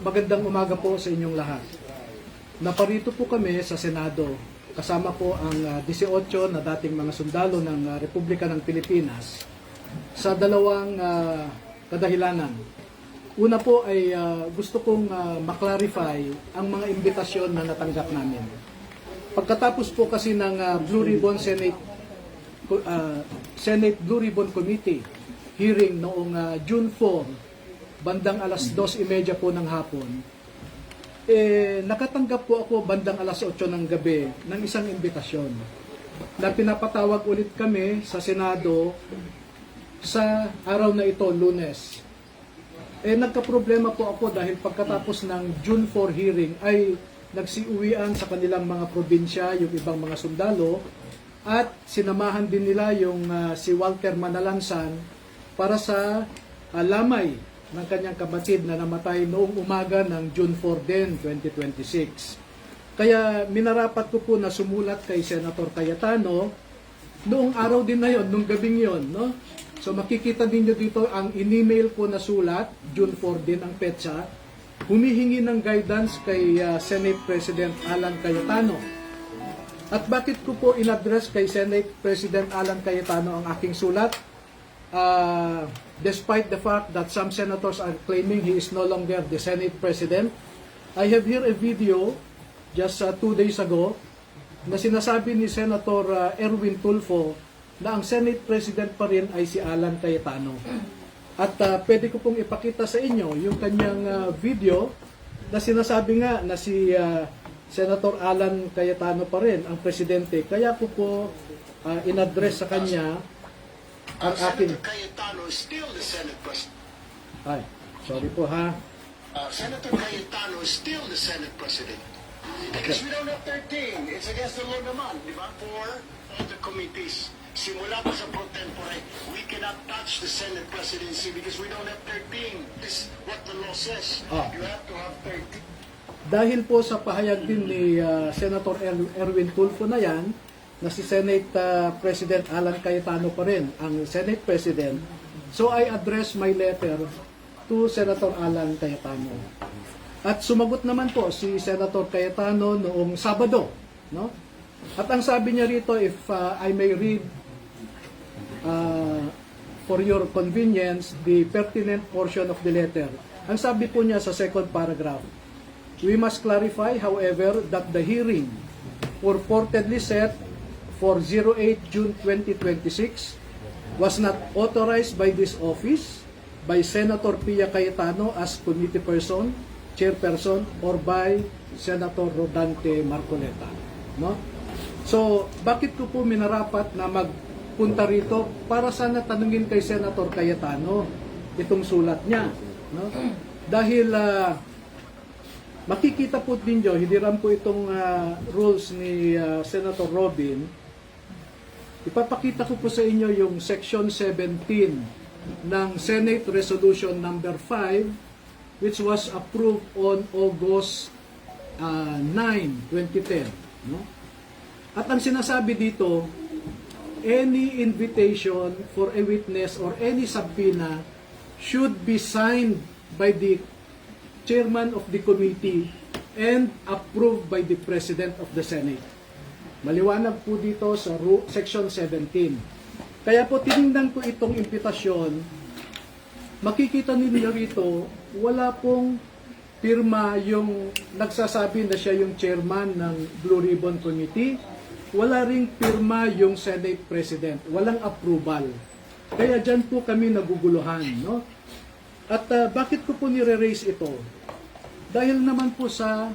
Magandang umaga po sa inyong lahat. Naparito po kami sa Senado. Kasama po ang 18 na dating mga sundalo ng Republika ng Pilipinas sa dalawang kadahilanan. Una po ay gusto kong maklarify ang mga imbitasyon na natanggap namin. Pagkatapos po kasi ng Blue Ribbon Senate Blue Ribbon Committee hearing noong June 4, bandang alas 2:30 po ng hapon, nakatanggap po ako bandang alas 8 ng gabi ng isang imbitasyon na pinapatawag ulit kami sa Senado sa araw na ito, Lunes. Nagka-problema po ako dahil pagkatapos ng June 4 hearing ay nagsiuwian sa kanilang mga probinsya yung ibang mga sundalo at sinamahan din nila yung si Walter Manalansan para sa lamay ng kanyang kapatid na namatay noong umaga ng June 4 din, 2026. Kaya minarapat ko po na sumulat kay Senator Cayetano noong araw din na yon, noong gabing yon, no? So makikita ninyo dito ang in-email ko na sulat, June 4 din ang petsa, humihingi ng guidance kay Senate President Alan Cayetano. At bakit ko po in-address kay Senate President Alan Cayetano ang aking sulat? Despite the fact that some senators are claiming he is no longer the Senate President, I have here a video just 2 days ago na sinasabi ni Senator Erwin Tulfo na ang Senate President pa rin ay si Alan Cayetano. At pwede ko pong ipakita sa inyo yung kanyang video na sinasabi nga na si Senator Alan Cayetano pa rin ang presidente. Kaya ko po in-address sa kanya ang akin. Senator Cayetano is still the Senate President. Ay, sorry po ha. Senator Cayetano is still the Senate President. Because we don't have 13. It's against the law naman, di ba? For all the committees. Simula pa sa pro tempore, we cannot touch the Senate presidency because we don't have 13. This is what the law says. You have to have 13. Dahil po sa pahayag din ni Senator Erwin Tulfo na yan, na si Senate President Alan Cayetano pa rin ang Senate President, so I address my letter to Senator Alan Cayetano. At sumagot naman po si Senator Cayetano noong Sabado, no? At ang sabi niya rito, if I may read for your convenience the pertinent portion of the letter. Ang sabi po niya sa second paragraph, we must clarify, however, that the hearing purportedly set for 08 June 2026 was not authorized by this office, by Senator Pia Cayetano as committee person, chairperson, or by Senator Rodante Marcoleta. No? So, bakit ko po minarapat na magpunta rito para sana tanungin kay Senator Cayetano itong sulat niya. No? Dahil makikita po ninyo, hindi rin po itong rules ni Senator Robin. Ipapakita ko po sa inyo yung Section 17 ng Senate Resolution number 5 which was approved on August 9, 2010. No? At ang sinasabi dito, any invitation for a witness or any subpoena should be signed by the chairman of the committee and approved by the President of the Senate. Maliwanag po dito sa Section 17. Kaya po tinignan ko itong impitasyon, makikita ninyo rito, wala pong pirma yung nagsasabi na siya yung chairman ng Blue Ribbon Committee, wala ring pirma yung Senate President, walang approval. Kaya dyan po kami naguguluhan. No? At bakit ko po nire-raise ito? Dahil naman po sa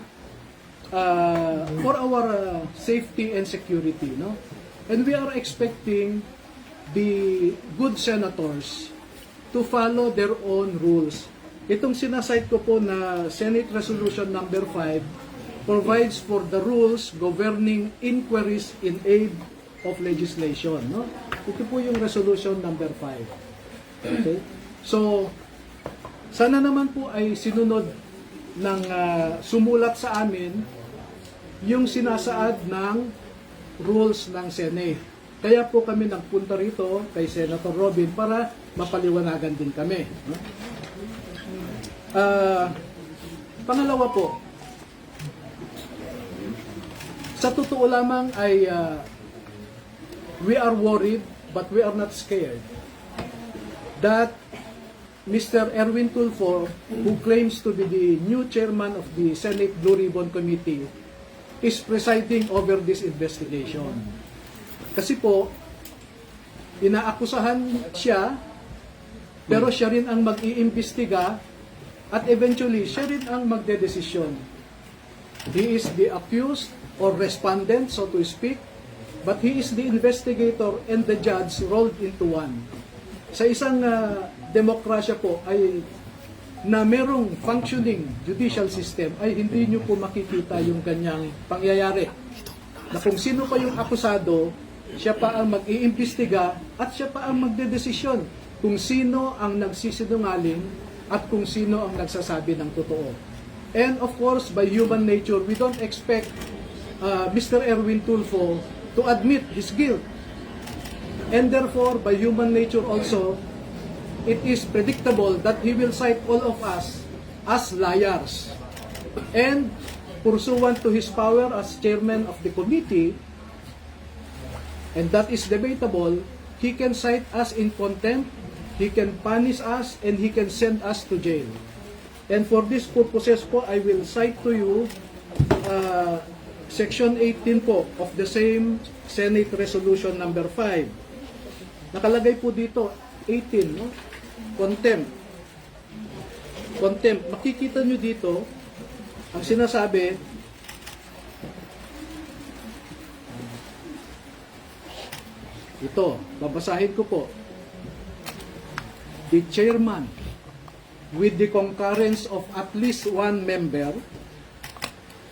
for our safety and security, no? And we are expecting the good senators to follow their own rules. Itong sinasite ko po na Senate Resolution number 5 provides for the rules governing inquiries in aid of legislation, no? Ito po yung resolution number 5. Okay? So, sana naman po ay sinunod ng sumulat sa amin yung sinasaad ng rules ng Senate. Kaya po kami nagpunta rito kay Senator Robin para mapaliwanagan din kami. Pangalawa po, sa totoo lamang ay we are worried but we are not scared that Mr. Erwin Tulfo, who claims to be the new chairman of the Senate Blue Ribbon Committee, is presiding over this investigation. Kasi po, inaakusahan siya, pero siya rin ang mag-iimbestiga at eventually siya rin ang magdedesisyon. He is the accused or respondent, so to speak, but he is the investigator and the judge rolled into one. Sa isang demokrasya po ay na merong functioning judicial system ay hindi nyo po makikita yung ganyang pangyayari. Na kung sino pa yung akusado, siya pa ang mag-iimbestiga at siya pa ang magdedesisyon kung sino ang nagsisinungaling at kung sino ang nagsasabi ng totoo. And of course, by human nature, we don't expect Mr. Erwin Tulfo to admit his guilt. And therefore, by human nature also, it is predictable that he will cite all of us as liars. And pursuant to his power as chairman of the committee, and that is debatable, he can cite us in contempt, he can punish us, and he can send us to jail. And for these purposes po, I will cite to you Section 18 po of the same Senate Resolution number 5. Nakalagay po dito, 18, no? Contempt. Contempt. Makikita nyo dito, ang sinasabi, ito, babasahin ko po. The chairman, with the concurrence of at least one member,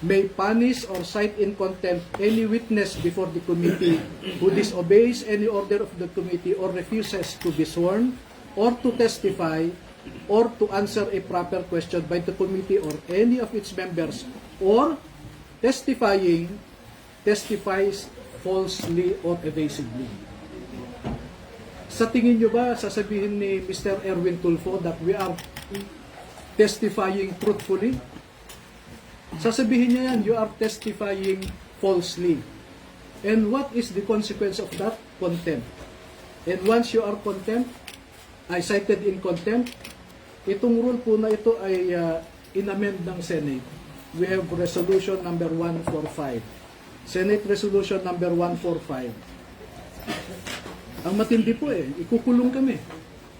may punish or cite in contempt any witness before the committee who disobeys any order of the committee or refuses to be sworn or to testify or to answer a proper question by the committee or any of its members or testifies falsely or evasively. Sa tingin nyo ba, sasabihin ni Mr. Erwin Tulfo that we are testifying truthfully? Sasabihin niya yan, you are testifying falsely. And what is the consequence of that? Contempt. And once you are cited in contempt, itong rule po na ito ay inamend ng Senate. We have resolution number 145. Senate resolution number 145. Ang matindi po ikukulong kami.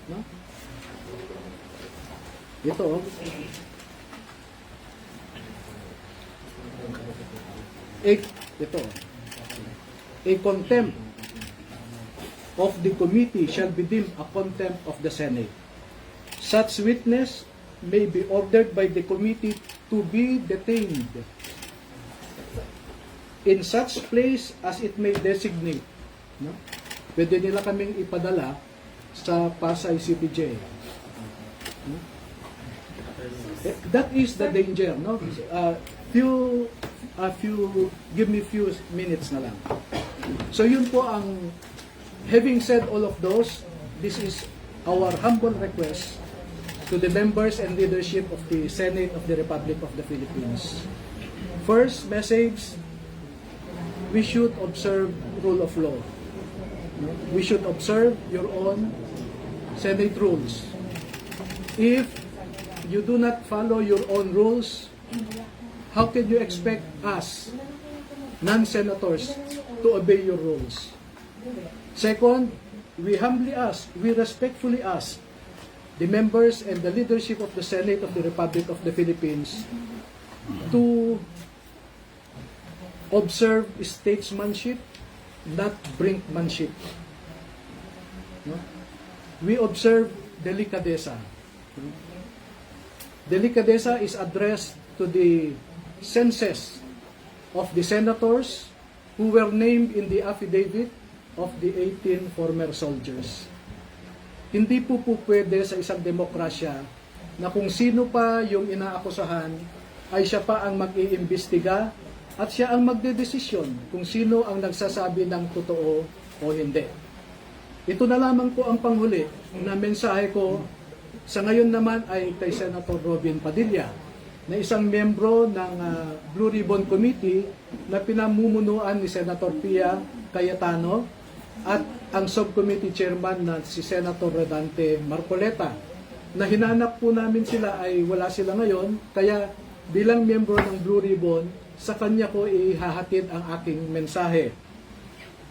No? Ito, a contempt of the committee shall be deemed a contempt of the Senate. Such witness may be ordered by the committee to be detained in such place as it may designate. No? Pwede nila kaming ipadala sa Pasay City Jail. No? That is the danger, no? Give me few minutes na lang. So yun po ang, having said all of those, this is our humble request to the members and leadership of the Senate of the Republic of the Philippines. First message, we should observe rule of law. We should observe your own Senate rules. If you do not follow your own rules, how can you expect us, non-senators, to obey your rules? Second, we humbly ask, we respectfully ask the members and the leadership of the Senate of the Republic of the Philippines to observe statesmanship, not brinkmanship. No? We observe delicadeza. Delicadeza is addressed to the senses of the senators who were named in the affidavit of the 18 former soldiers. Hindi po pwede sa isang demokrasya na kung sino pa yung inaakusahan ay siya pa ang mag-iimbestiga at siya ang magdedesisyon kung sino ang nagsasabi ng totoo o hindi. Ito na lamang po ang panghuli na mensahe ko sa ngayon naman ay kay Senator Robin Padilla. na isang miyembro ng Blue Ribbon Committee na pinamumunuan ni Senator Pia Cayetano at ang subcommittee chairman na si Senator Rodante Marcoleta. Na hinanap po namin sila ay wala sila ngayon, kaya bilang miyembro ng Blue Ribbon, sa kanya ko ihahatid ang aking mensahe.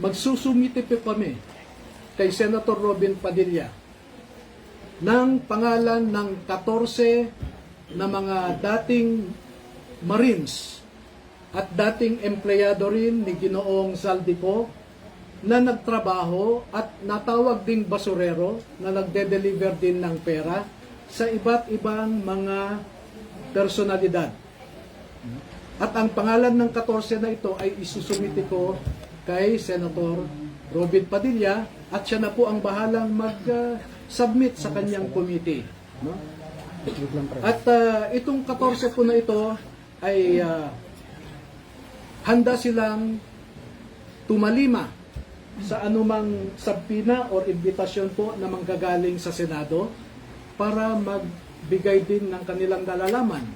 Magsusumite po kami kay Senator Robin Padilla ng pangalan ng 14 na mga dating Marines at dating empleyado rin ni Ginoong Zaldico na nagtrabaho at natawag ding basurero na nagde-deliver din ng pera sa iba't ibang mga personalidad. At ang pangalan ng 14 na ito ay isusumite ko kay Senator Robin Padilla at siya na po ang bahalang mag-submit sa kanyang committee. No? At itong 14 po na ito ay handa silang tumalima sa anumang sabpina o imbitasyon po na manggagaling sa Senado para magbigay din ng kanilang nalalaman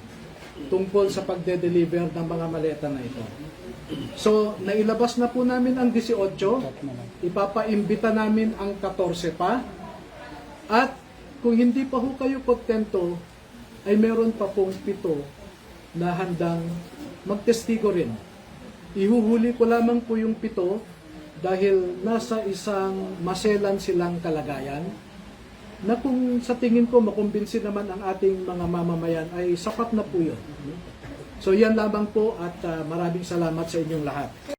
tungkol sa pagde-deliver ng mga maleta na ito. So, nailabas na po namin ang 18, ipapaimbita namin ang 14 pa, at kung hindi pa ho kayo kontento, ay meron pa pong 7 na handang magtestigo rin. Ihuhuli ko lamang po yung 7 dahil nasa isang maselan silang kalagayan na kung sa tingin ko makumbinsi naman ang ating mga mamamayan ay sapat na po yun. So yan lamang po at maraming salamat sa inyong lahat.